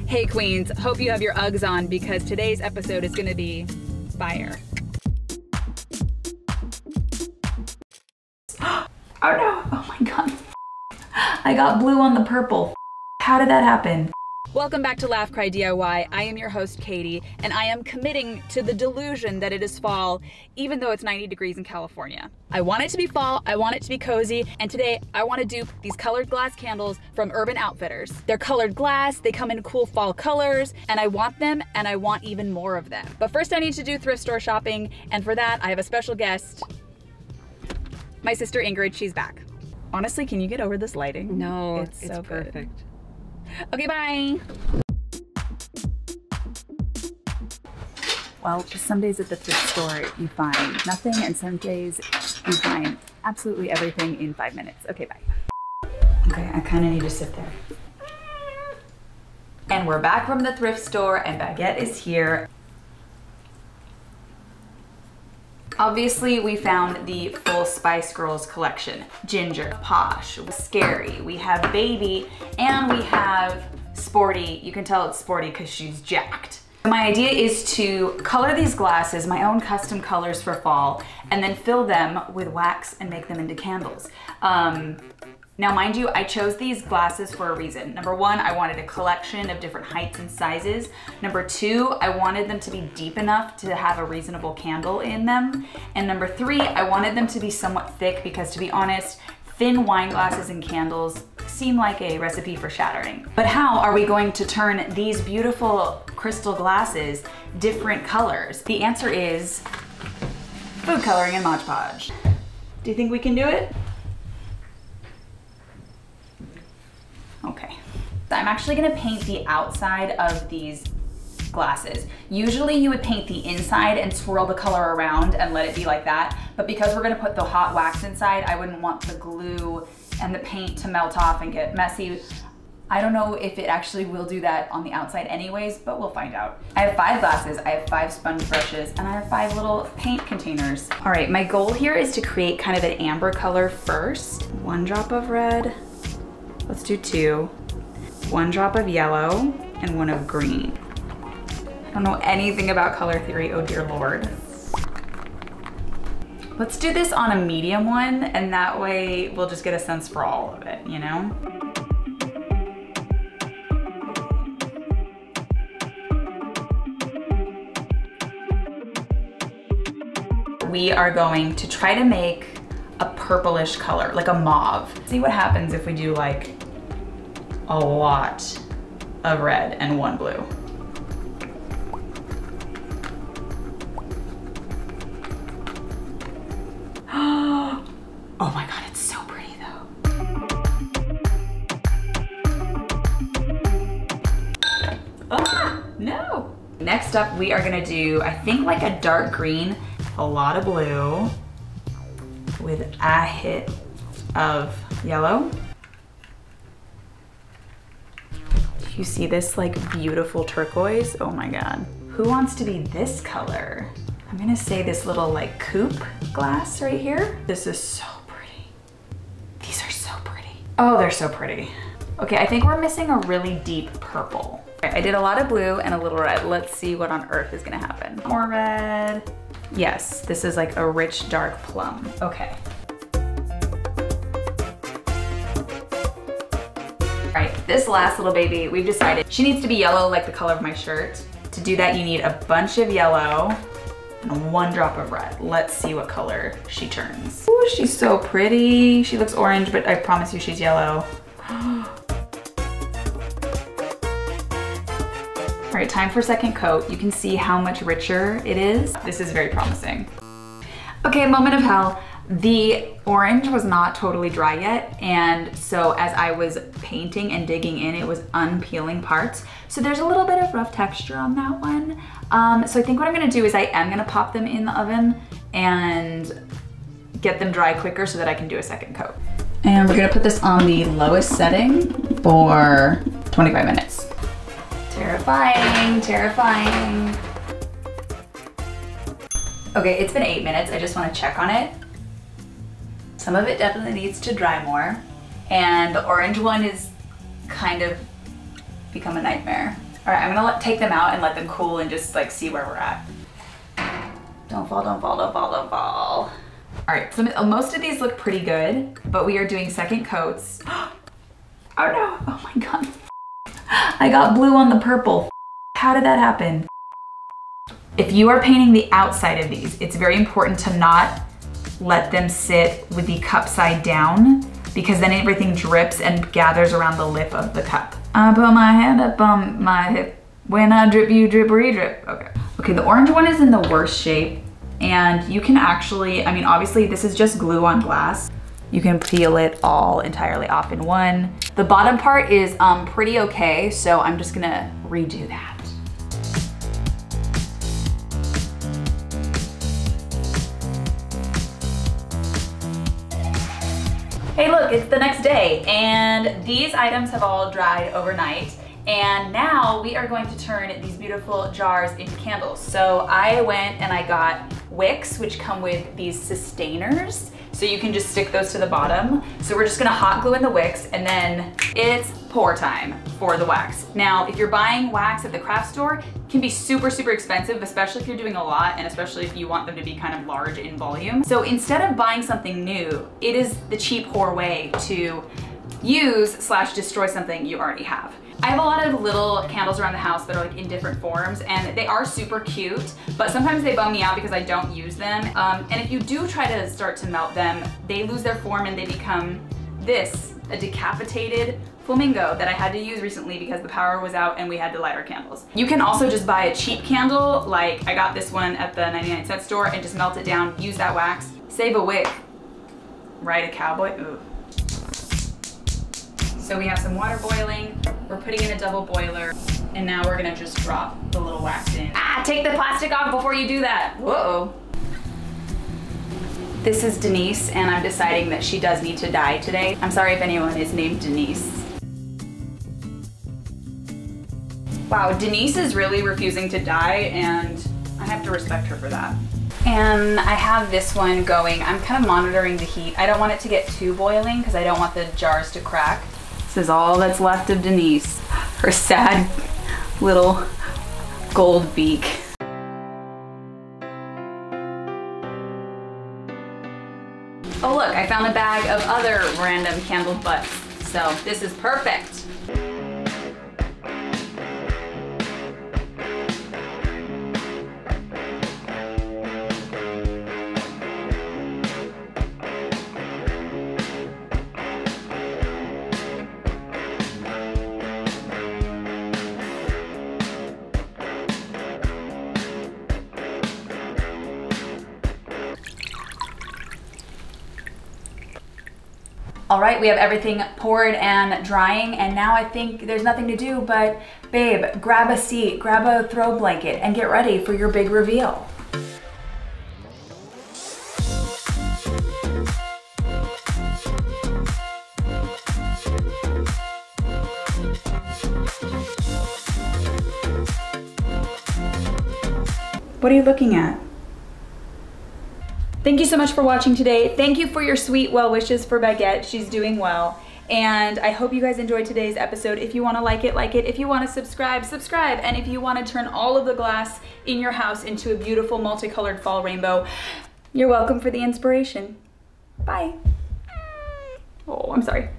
Hey Queens, hope you have your Uggs on because today's episode is gonna be fire. Oh no, oh my god. I got blue on the purple. How did that happen? Welcome back to Laugh Cry DIY. I am your host, Katie, and I am committing to the delusion that it is fall, even though it's 90 degrees in California. I want it to be fall, I want it to be cozy, and today I want to dupe these colored glass candles from Urban Outfitters. They're colored glass, they come in cool fall colors, and I want them, and I want even more of them. But first I need to do thrift store shopping, and for that I have a special guest, my sister Ingrid. She's back. Honestly, can you get over this lighting? No, it's so perfect. Okay, bye. Well, some days at the thrift store you find nothing, and some days you find absolutely everything in 5 minutes. Okay, bye. Okay, I kind of need to sit there. And we're back from the thrift store, and Baguette is here. Obviously, we found the full Spice Girls collection. Ginger, Posh, Scary, we have Baby, and we have Sporty. You can tell it's Sporty because she's jacked. My idea is to color these glasses, my own custom colors for fall, and then fill them with wax and make them into candles. Now, mind you, I chose these glasses for a reason. Number one, I wanted a collection of different heights and sizes. Number two, I wanted them to be deep enough to have a reasonable candle in them. And number three, I wanted them to be somewhat thick because, to be honest, thin wine glasses and candles seem like a recipe for shattering. But how are we going to turn these beautiful crystal glasses different colors? The answer is food coloring and Modge Podge. Do you think we can do it? Okay. I'm actually gonna paint the outside of these glasses. Usually you would paint the inside and swirl the color around and let it be like that, but because we're gonna put the hot wax inside, I wouldn't want the glue and the paint to melt off and get messy. I don't know if it actually will do that on the outside anyways, but we'll find out. I have 5 glasses, I have 5 sponge brushes, and I have 5 little paint containers. All right, my goal here is to create kind of an amber color first. 1 drop of red. Let's do 2. 1 drop of yellow and 1 of green. I don't know anything about color theory, oh dear Lord. Let's do this on a medium one, and that way we'll just get a sense for all of it, you know? We are going to try to make a purplish color, like a mauve. See what happens if we do like a lot of red and 1 blue. Oh my god, it's so pretty though. Ah, no. Next up, we are gonna do, I think, like a dark green, a lot of blue, with a hit of yellow. Do you see this like beautiful turquoise? Oh my god. Who wants to be this color? I'm gonna say this little like coupe glass right here. This is so pretty. These are so pretty. Oh, they're so pretty. Okay, I think we're missing a really deep purple. I did a lot of blue and a little red. Let's see what on earth is gonna happen. More red. Yes, this is like a rich dark plum. Okay. All right, this last little baby, we've decided she needs to be yellow like the color of my shirt. To do that, you need a bunch of yellow and 1 drop of red. Let's see what color she turns. Ooh, she's so pretty. She looks orange, but I promise you she's yellow. All right, time for second coat. You can see how much richer it is. This is very promising. Okay, moment of hell. The orange was not totally dry yet, and so as I was painting and digging in, it was unpeeling parts. So there's a little bit of rough texture on that one. So I think what I'm gonna do is I am gonna pop them in the oven and get them dry quicker so that I can do a second coat. And we're gonna put this on the lowest setting for 25 minutes. Terrifying, terrifying. Okay, it's been 8 minutes. I just wanna check on it. Some of it definitely needs to dry more. And the orange one is kind of become a nightmare. All right, I'm gonna take them out and let them cool and just like see where we're at. Don't fall, don't fall, don't fall, don't fall. All right, so most of these look pretty good, but we are doing second coats. Oh no, oh my God. I got blue on the purple. How did that happen? If you are painting the outside of these, it's very important to not let them sit with the cup side down, because then everything drips and gathers around the lip of the cup. I put my hand up on my hip. When I drip, you drip, re-drip. Okay. Okay, the orange one is in the worst shape, and you can actually, I mean, obviously this is just glue on glass. You can peel it all entirely off in one. The bottom part is pretty okay, so I'm just gonna redo that. Hey look, it's the next day, and these items have all dried overnight, and now we are going to turn these beautiful jars into candles. So I went and I got Wicks, which come with these sustainers, so you can just stick those to the bottom. So we're just gonna hot glue in the wicks, and then it's pour time for the wax. Now, if you're buying wax at the craft store, it can be super, super expensive, especially if you're doing a lot, and especially if you want them to be kind of large in volume. So instead of buying something new, it is the cheap, whore way to use/destroy something you already have. I have a lot of little candles around the house that are like in different forms, and they are super cute, but sometimes they bum me out because I don't use them. And if you do try to start to melt them, they lose their form and they become this, a decapitated flamingo that I had to use recently because the power was out and we had to light our candles. You can also just buy a cheap candle, like I got this one at the 99-cent store, and just melt it down, use that wax, save a wick, ride a cowboy, ooh. So we have some water boiling, we're putting in a double boiler, and now we're gonna just drop the little wax in. Ah, take the plastic off before you do that. Whoa. This is Denise, and I'm deciding that she does need to die today. I'm sorry if anyone is named Denise. Wow, Denise is really refusing to die, and I have to respect her for that. And I have this one going. I'm kind of monitoring the heat. I don't want it to get too boiling because I don't want the jars to crack. This is all that's left of Denise. Her sad little gold beak. Oh look, I found a bag of other random candle butts. So this is perfect. All right, we have everything poured and drying, and now I think there's nothing to do but, babe, grab a seat, grab a throw blanket, and get ready for your big reveal. What are you looking at? Thank you so much for watching today. Thank you for your sweet well wishes for Baguette. She's doing well. And I hope you guys enjoyed today's episode. If you want to like it, like it. If you want to subscribe, subscribe. And if you want to turn all of the glass in your house into a beautiful multicolored fall rainbow, you're welcome for the inspiration. Bye. Oh, I'm sorry.